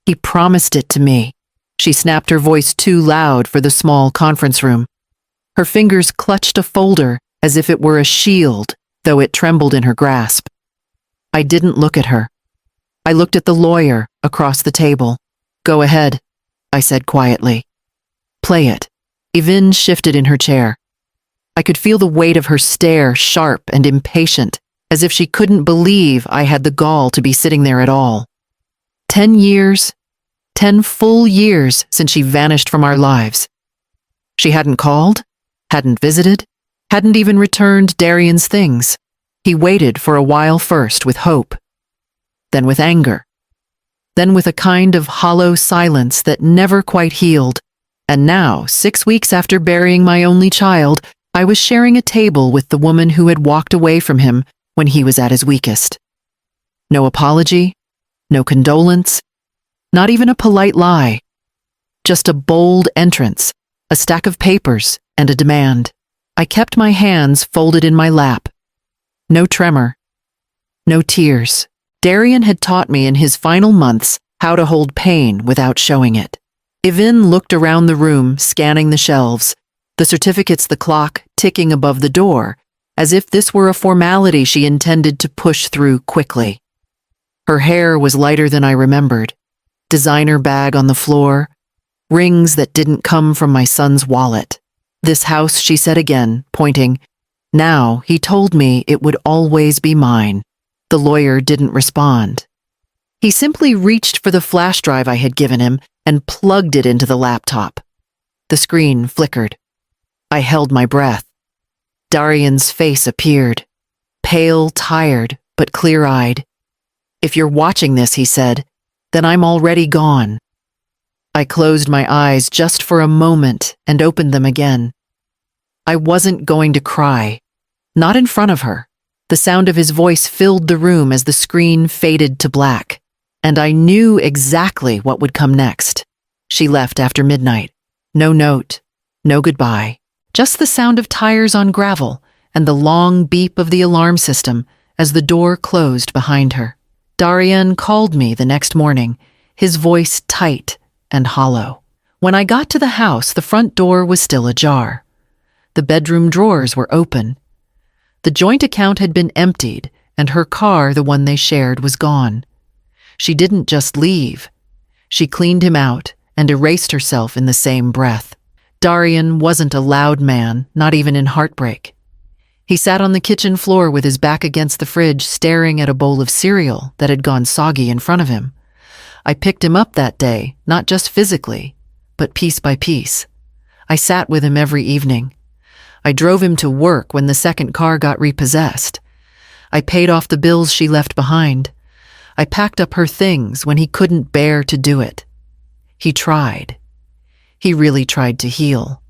He promised it to me. She snapped her voice too loud for the small conference room. Her fingers clutched a folder as if it were a shield, though it trembled in her grasp. I didn't look at her. I looked at the lawyer across the table. Go ahead, I said quietly. Play it. Yvonne shifted in her chair. I could feel the weight of her stare, sharp and impatient, as if she couldn't believe I had the gall to be sitting there at all. 10 years, 10 full years since she vanished from our lives. She hadn't called, hadn't visited, hadn't even returned Darian's things. He waited for a while first with hope, then with anger, then with a kind of hollow silence that never quite healed. And now, 6 weeks after burying my only child, I was sharing a table with the woman who had walked away from him when he was at his weakest. No apology, no condolence, not even a polite lie. Just a bold entrance, a stack of papers, and a demand. I kept my hands folded in my lap. No tremor, no tears. Darian had taught me in his final months how to hold pain without showing it. Yvonne looked around the room, scanning the shelves, the certificates, the clock ticking above the door, as if this were a formality she intended to push through quickly. Her hair was lighter than I remembered, designer bag on the floor, rings that didn't come from my son's wallet. This house, she said again, pointing. Now, he told me it would always be mine. The lawyer didn't respond. He simply reached for the flash drive I had given him and plugged it into the laptop. The screen flickered. I held my breath. Darian's face appeared, pale, tired, but clear-eyed. If you're watching this, he said, then I'm already gone. I closed my eyes just for a moment and opened them again. I wasn't going to cry, not in front of her. The sound of his voice filled the room as the screen faded to black, and I knew exactly what would come next. She left after midnight. No note, no goodbye, just the sound of tires on gravel and the long beep of the alarm system as the door closed behind her. Darian called me the next morning, his voice tight and hollow. When I got to the house, the front door was still ajar. The bedroom drawers were open. The joint account had been emptied, and her car, the one they shared, was gone. She didn't just leave. She cleaned him out and erased herself in the same breath. Darian wasn't a loud man, not even in heartbreak. He sat on the kitchen floor with his back against the fridge, staring at a bowl of cereal that had gone soggy in front of him. I picked him up that day, not just physically, but piece by piece. I sat with him every evening. I drove him to work when the second car got repossessed. I paid off the bills she left behind. I packed up her things when he couldn't bear to do it. He tried. He really tried to heal.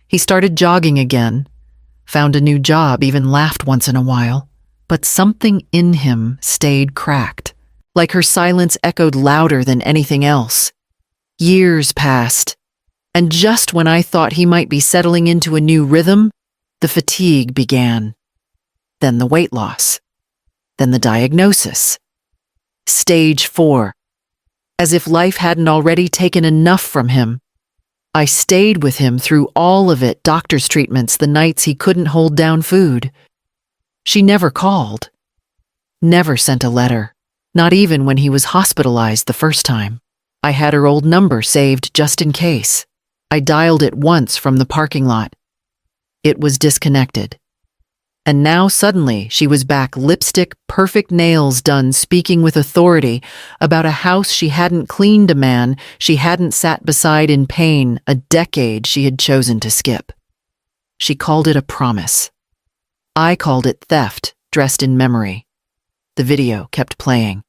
He started jogging again, found a new job, even laughed once in a while, but something in him stayed cracked, like her silence echoed louder than anything else. Years passed, and just when I thought he might be settling into a new rhythm, the fatigue began. Then the weight loss. Then the diagnosis. Stage 4. As if life hadn't already taken enough from him. I stayed with him through all of it, doctor's treatments, the nights he couldn't hold down food. She never called. Never sent a letter. Not even when he was hospitalized the first time. I had her old number saved just in case. I dialed it once from the parking lot. It was disconnected. And now suddenly she was back, lipstick, perfect nails done, speaking with authority about a house she hadn't cleaned, a man she hadn't sat beside in pain, a decade she had chosen to skip. She called it a promise. I called it theft, dressed in memory. The video kept playing.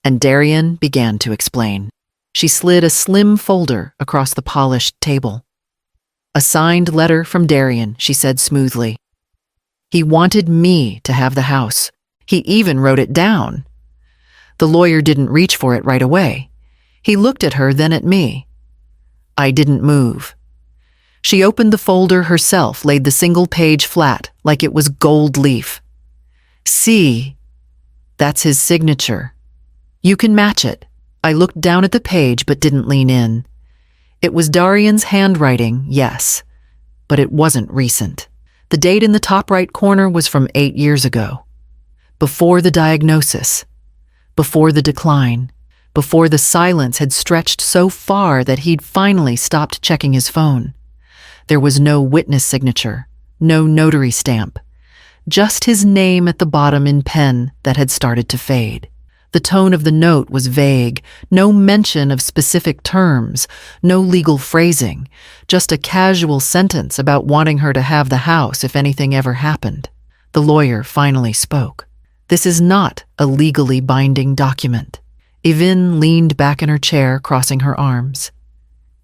And Darian began to explain. She slid a slim folder across the polished table. A signed letter from Darian, she said smoothly. He wanted me to have the house. He even wrote it down. The lawyer didn't reach for it right away. He looked at her, then at me. I didn't move. She opened the folder herself, laid the single page flat, like it was gold leaf. See, that's his signature. You can match it. I looked down at the page but didn't lean in. It was Darian's handwriting, yes, but it wasn't recent. The date in the top right corner was from 8 years ago. Before the diagnosis, before the decline, before the silence had stretched so far that he'd finally stopped checking his phone. There was no witness signature, no notary stamp, just his name at the bottom in pen that had started to fade. The tone of the note was vague, no mention of specific terms, no legal phrasing, just a casual sentence about wanting her to have the house if anything ever happened. The lawyer finally spoke. This is not a legally binding document. Yvonne leaned back in her chair, crossing her arms.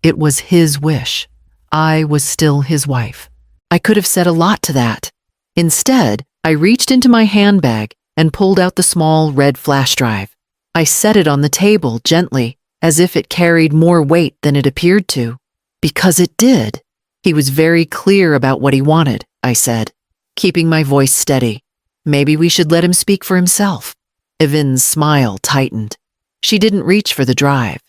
It was his wish. I was still his wife. I could have said a lot to that. Instead, I reached into my handbag and pulled out the small red flash drive. I set it on the table gently, as if it carried more weight than it appeared to. Because it did. He was very clear about what he wanted, I said, keeping my voice steady. Maybe we should let him speak for himself. Yvonne's smile tightened. She didn't reach for the drive.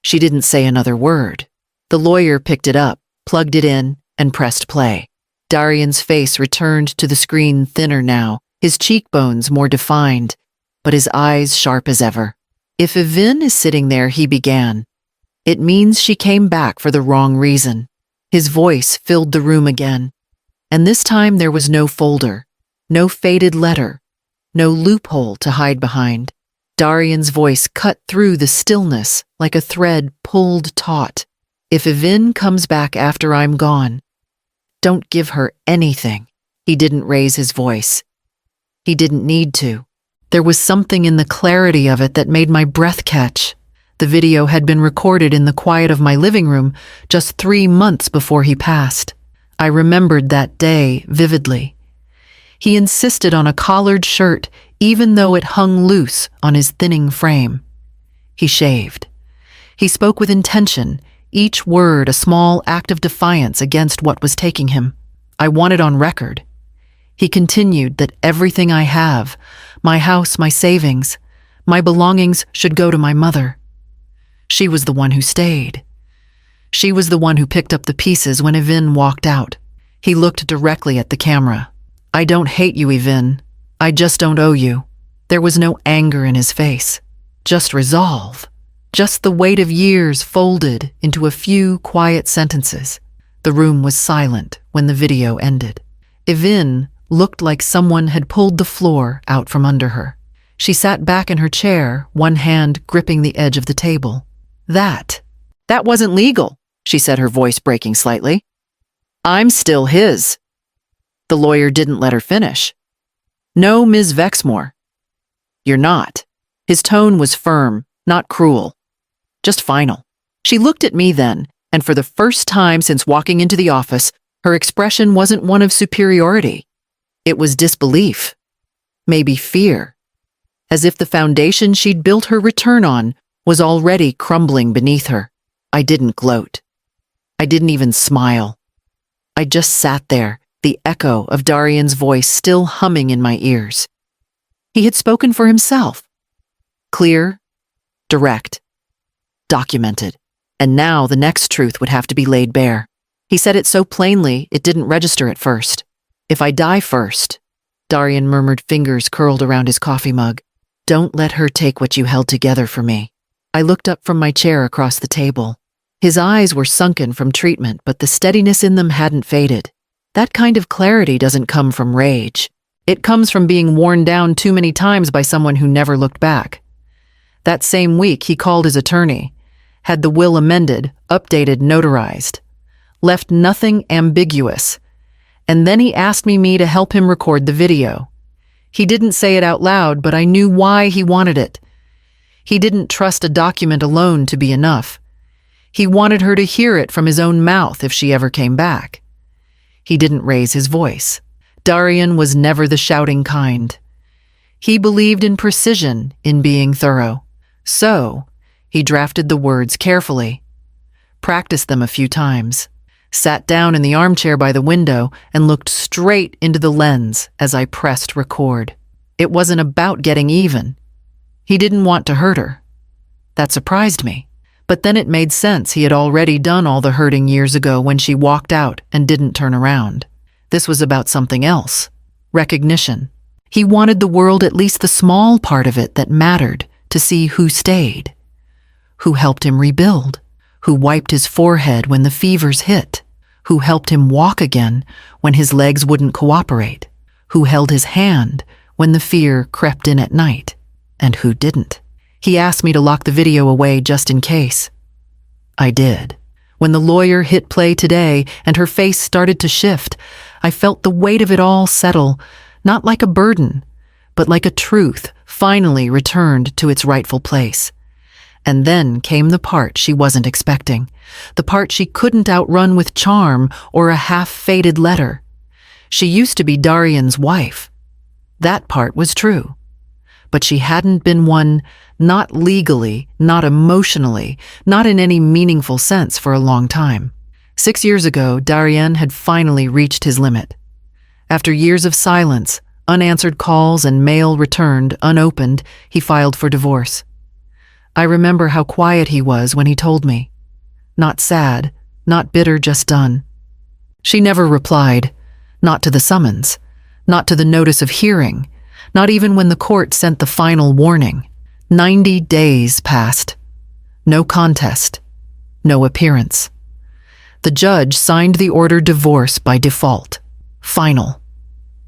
She didn't say another word. The lawyer picked it up, plugged it in, and pressed play. Darian's face returned to the screen thinner now, his cheekbones more defined, but his eyes sharp as ever. If Yvonne is sitting there, he began, it means she came back for the wrong reason. His voice filled the room again. And this time there was no folder, no faded letter, no loophole to hide behind. Darian's voice cut through the stillness like a thread pulled taut. If Yvonne comes back after I'm gone, don't give her anything. He didn't raise his voice. He didn't need to. There was something in the clarity of it that made my breath catch. The video had been recorded in the quiet of my living room just 3 months before he passed. I remembered that day vividly. He insisted on a collared shirt even though it hung loose on his thinning frame. He shaved. He spoke with intention, each word a small act of defiance against what was taking him. I want it on record. He continued that everything I have, my house, my savings, my belongings should go to my mother. She was the one who stayed. She was the one who picked up the pieces when Yvonne walked out. He looked directly at the camera. I don't hate you, Yvonne. I just don't owe you. There was no anger in his face. Just resolve. Just the weight of years folded into a few quiet sentences. The room was silent when the video ended. Yvonne looked like someone had pulled the floor out from under her. She sat back in her chair, one hand gripping the edge of the table. That wasn't legal, she said, her voice breaking slightly. I'm still his. The lawyer didn't let her finish. No, Ms. Vexmore. You're not. His tone was firm, not cruel. Just final. She looked at me then, and for the first time since walking into the office, her expression wasn't one of superiority. It was disbelief. Maybe fear. As if the foundation she'd built her return on was already crumbling beneath her. I didn't gloat. I didn't even smile. I just sat there, the echo of Darian's voice still humming in my ears. He had spoken for himself. Clear, direct, documented. And now the next truth would have to be laid bare. He said it so plainly it didn't register at first. If I die first, Darian murmured, fingers curled around his coffee mug. Don't let her take what you held together for me. I looked up from my chair across the table. His eyes were sunken from treatment, but the steadiness in them hadn't faded. That kind of clarity doesn't come from rage. It comes from being worn down too many times by someone who never looked back. That same week, he called his attorney, had the will amended, updated, notarized, left nothing ambiguous. And then he asked me to help him record the video. He didn't say it out loud, but I knew why he wanted it. He didn't trust a document alone to be enough. He wanted her to hear it from his own mouth if she ever came back. He didn't raise his voice. Darian was never the shouting kind. He believed in precision, in being thorough. So, he drafted the words carefully, practiced them a few times, sat down in the armchair by the window and looked straight into the lens as I pressed record. It wasn't about getting even. He didn't want to hurt her. That surprised me. But then it made sense he had already done all the hurting years ago when she walked out and didn't turn around. This was about something else. Recognition. He wanted the world, at least the small part of it that mattered, to see who stayed. Who helped him rebuild. Who wiped his forehead when the fevers hit. Who helped him walk again when his legs wouldn't cooperate. Who held his hand when the fear crept in at night. And who didn't. He asked me to lock the video away just in case. I did. When the lawyer hit play today and her face started to shift, I felt the weight of it all settle, not like a burden, but like a truth finally returned to its rightful place. And then came the part she wasn't expecting, the part she couldn't outrun with charm or a half-faded letter. She used to be Darian's wife. That part was true. But she hadn't been one, not legally, not emotionally, not in any meaningful sense for a long time. 6 years ago, Darian had finally reached his limit. After years of silence, unanswered calls and mail returned unopened, he filed for divorce. I remember how quiet he was when he told me. Not sad, not bitter, just done. She never replied, not to the summons, not to the notice of hearing, not even when the court sent the final warning. 90 days passed. No contest. No appearance. The judge signed the order divorce by default. Final.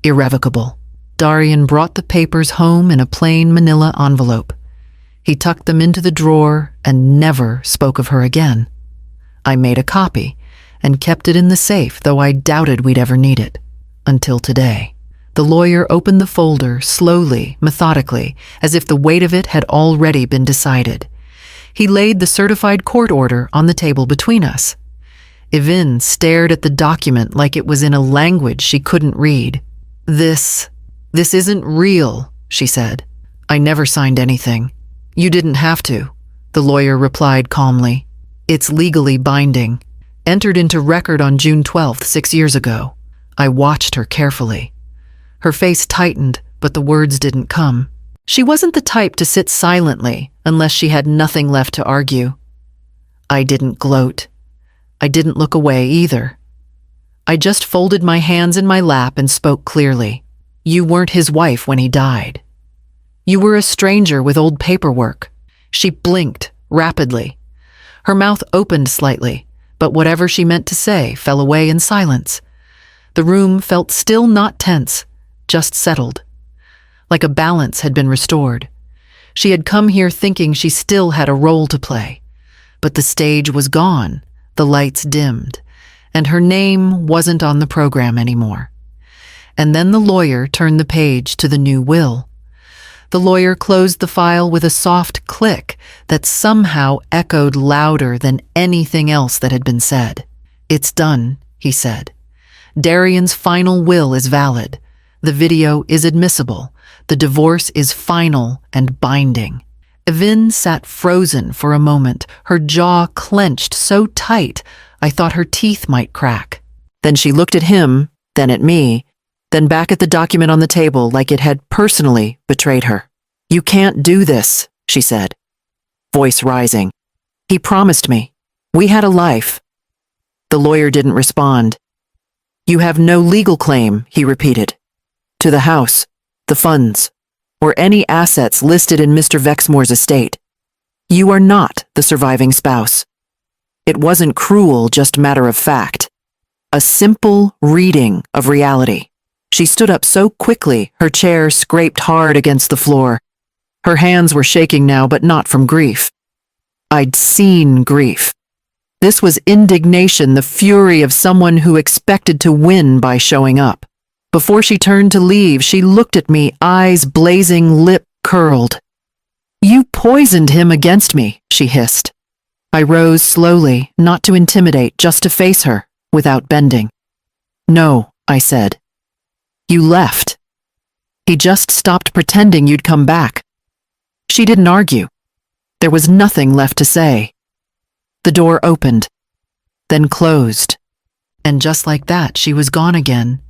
Irrevocable. Darian brought the papers home in a plain manila envelope. He tucked them into the drawer and never spoke of her again. I made a copy and kept it in the safe, though I doubted we'd ever need it. Until today. The lawyer opened the folder slowly, methodically, as if the weight of it had already been decided. He laid the certified court order on the table between us. Yvonne stared at the document like it was in a language she couldn't read. This isn't real, she said. I never signed anything. You didn't have to, the lawyer replied calmly. It's legally binding. Entered into record on June 12th, 6 years ago. I watched her carefully. Her face tightened, but the words didn't come. She wasn't the type to sit silently unless she had nothing left to argue. I didn't gloat. I didn't look away either. I just folded my hands in my lap and spoke clearly. You weren't his wife when he died. You were a stranger with old paperwork. She blinked rapidly. Her mouth opened slightly, but whatever she meant to say fell away in silence. The room felt still, not tense, just settled. Like a balance had been restored. She had come here thinking she still had a role to play. But the stage was gone, the lights dimmed, and her name wasn't on the program anymore. And then the lawyer turned the page to the new will. The lawyer closed the file with a soft click that somehow echoed louder than anything else that had been said. It's done, he said. Darian's final will is valid. The video is admissible. The divorce is final and binding. Yvonne sat frozen for a moment, her jaw clenched so tight I thought her teeth might crack. Then she looked at him, then at me, then back at the document on the table like it had personally betrayed her. You can't do this, she said, voice rising. He promised me. We had a life. The lawyer didn't respond. You have no legal claim, he repeated. To the house, the funds, or any assets listed in Mr. Vexmore's estate. You are not the surviving spouse. It wasn't cruel, just matter of fact. A simple reading of reality. She stood up so quickly, her chair scraped hard against the floor. Her hands were shaking now, but not from grief. I'd seen grief. This was indignation, the fury of someone who expected to win by showing up. Before she turned to leave, she looked at me, eyes blazing, lip curled. You poisoned him against me, she hissed. I rose slowly, not to intimidate, just to face her, without bending. No, I said. You left. He just stopped pretending you'd come back. She didn't argue. There was nothing left to say. The door opened, then closed. And just like that, she was gone again.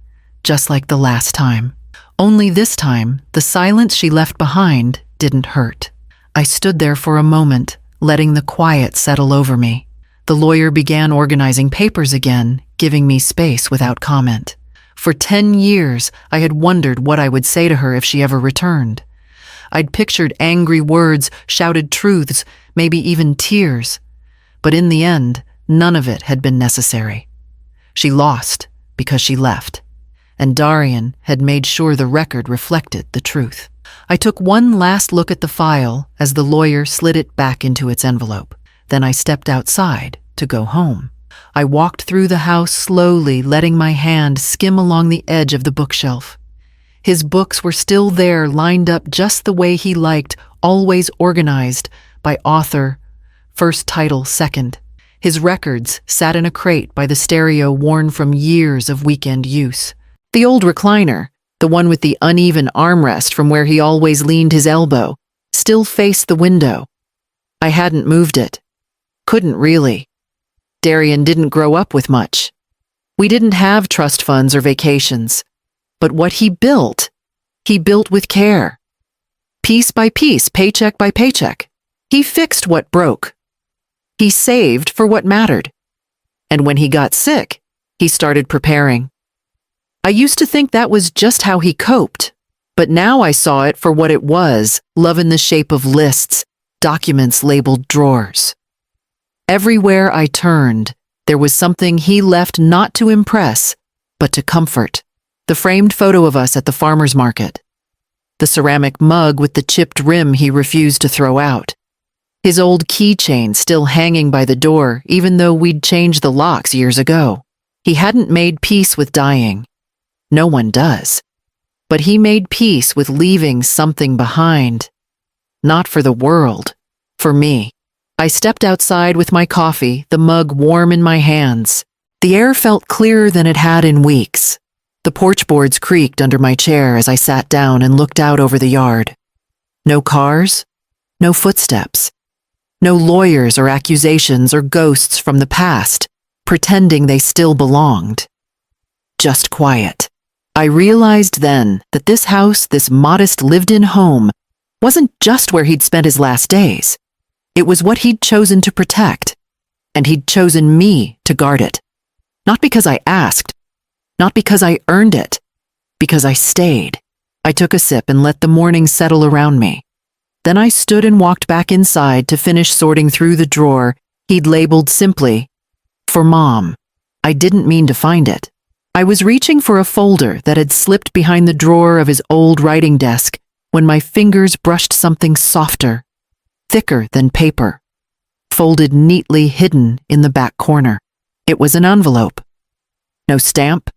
Just like the last time. Only this time, the silence she left behind didn't hurt. I stood there for a moment, letting the quiet settle over me. The lawyer began organizing papers again, giving me space without comment. For 10 years, I had wondered what I would say to her if she ever returned. I'd pictured angry words, shouted truths, maybe even tears. But in the end, none of it had been necessary. She lost because she left, and Darian had made sure the record reflected the truth. I took one last look at the file as the lawyer slid it back into its envelope. Then I stepped outside to go home. I walked through the house slowly, letting my hand skim along the edge of the bookshelf. His books were still there, lined up just the way he liked, always organized by author, first title, second. His records sat in a crate by the stereo worn from years of weekend use. The old recliner, the one with the uneven armrest from where he always leaned his elbow, still faced the window. I hadn't moved it. Couldn't really. Darian didn't grow up with much. We didn't have trust funds or vacations. But what he built with care. Piece by piece, paycheck by paycheck. He fixed what broke. He saved for what mattered. And when he got sick, he started preparing. I used to think that was just how he coped, but now I saw it for what it was, love in the shape of lists, documents labeled drawers. Everywhere I turned, there was something he left not to impress, but to comfort. The framed photo of us at the farmer's market. The ceramic mug with the chipped rim he refused to throw out. His old keychain still hanging by the door, even though we'd changed the locks years ago. He hadn't made peace with dying. No one does. But he made peace with leaving something behind. Not for the world, for me. I stepped outside with my coffee, the mug warm in my hands. The air felt clearer than it had in weeks. The porch boards creaked under my chair as I sat down and looked out over the yard. No cars, no footsteps, no lawyers or accusations or ghosts from the past, pretending they still belonged. Just quiet. I realized then that this house, this modest lived-in home, wasn't just where he'd spent his last days. It was what he'd chosen to protect, and he'd chosen me to guard it. Not because I asked, not because I earned it, because I stayed. I took a sip and let the morning settle around me. Then I stood and walked back inside to finish sorting through the drawer he'd labeled simply, "For Mom." I didn't mean to find it. I was reaching for a folder that had slipped behind the drawer of his old writing desk when my fingers brushed something softer, thicker than paper, folded neatly hidden in the back corner. It was an envelope. No stamp.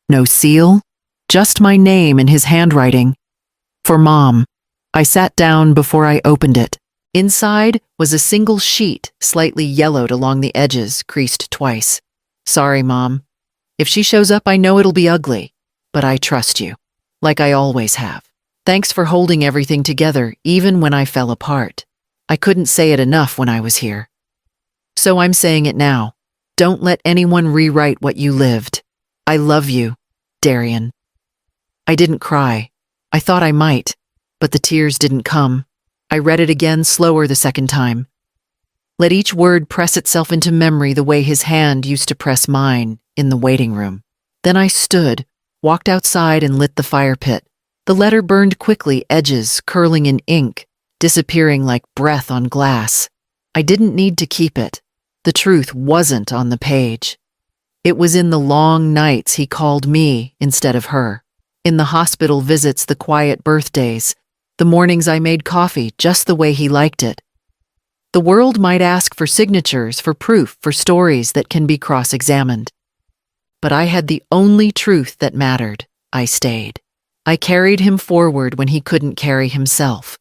No seal, just my name in his handwriting. For Mom. I sat down before I opened it. Inside was a single sheet, slightly yellowed along the edges, creased twice. Sorry, Mom. If she shows up, I know it'll be ugly, but I trust you, like I always have. Thanks for holding everything together, even when I fell apart. I couldn't say it enough when I was here. So I'm saying it now. Don't let anyone rewrite what you lived. I love you, Darian. I didn't cry. I thought I might, but the tears didn't come. I read it again slower the second time. Let each word press itself into memory the way his hand used to press mine in the waiting room. Then I stood, walked outside and lit the fire pit. The letter burned quickly, edges curling in ink, disappearing like breath on glass. I didn't need to keep it. The truth wasn't on the page. It was in the long nights he called me instead of her. In the hospital visits, the quiet birthdays, the mornings I made coffee just the way he liked it. The world might ask for signatures, for proof, for stories that can be cross-examined. But I had the only truth that mattered. I stayed. I carried him forward when he couldn't carry himself.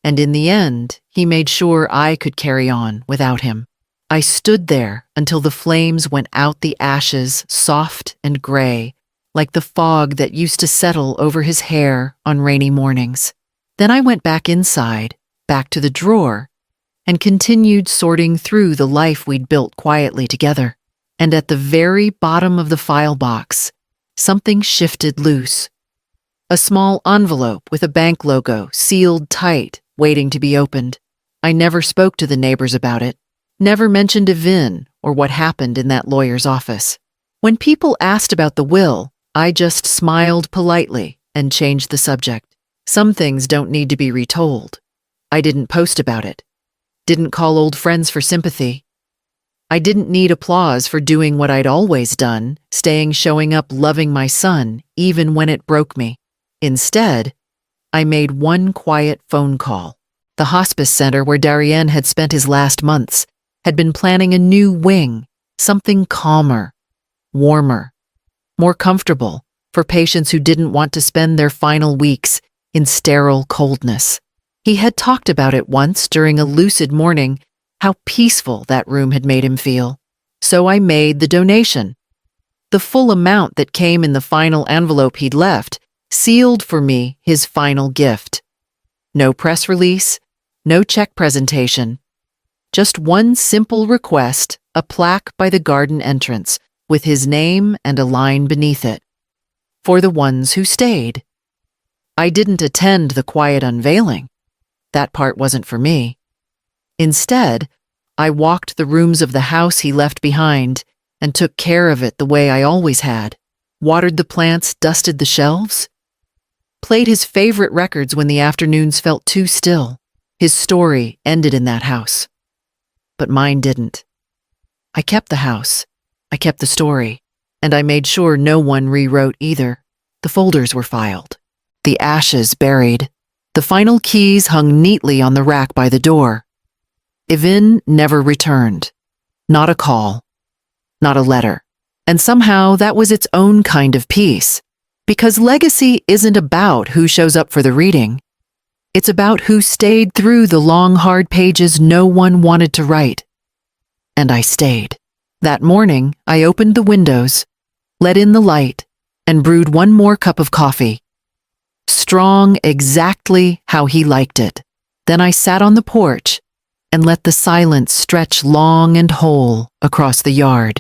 And in the end, he made sure I could carry on without him. I stood there until the flames went out, the ashes soft and gray, like the fog that used to settle over his hair on rainy mornings. Then I went back inside, back to the drawer, and continued sorting through the life we'd built quietly together. And at the very bottom of the file box, something shifted loose. A small envelope with a bank logo, sealed tight, waiting to be opened. I never spoke to the neighbors about it, never mentioned Evin or what happened in that lawyer's office. When people asked about the will, I just smiled politely and changed the subject. Some things don't need to be retold. I didn't post about it. Didn't call old friends for sympathy. I didn't need applause for doing what I'd always done, showing up, loving my son, even when it broke me. Instead, I made one quiet phone call. The hospice center where Darien had spent his last months had been planning a new wing, something calmer, warmer, more comfortable for patients who didn't want to spend their final weeks in sterile coldness. He had talked about it once during a lucid morning, how peaceful that room had made him feel. So I made the donation. The full amount that came in the final envelope he'd left sealed for me his final gift. No press release, no check presentation. Just one simple request, a plaque by the garden entrance with his name and a line beneath it. For the ones who stayed. I didn't attend the quiet unveiling. That part wasn't for me. Instead, I walked the rooms of the house he left behind and took care of it the way I always had. Watered the plants, dusted the shelves. Played his favorite records when the afternoons felt too still. His story ended in that house. But mine didn't. I kept the house. I kept the story. And I made sure no one rewrote either. The folders were filed. The ashes buried. The final keys hung neatly on the rack by the door. Evin never returned. Not a call. Not a letter. And somehow that was its own kind of peace. Because legacy isn't about who shows up for the reading. It's about who stayed through the long, hard pages no one wanted to write. And I stayed. That morning, I opened the windows, let in the light, and brewed one more cup of coffee. Strong exactly how he liked it. Then I sat on the porch and let the silence stretch long and whole across the yard.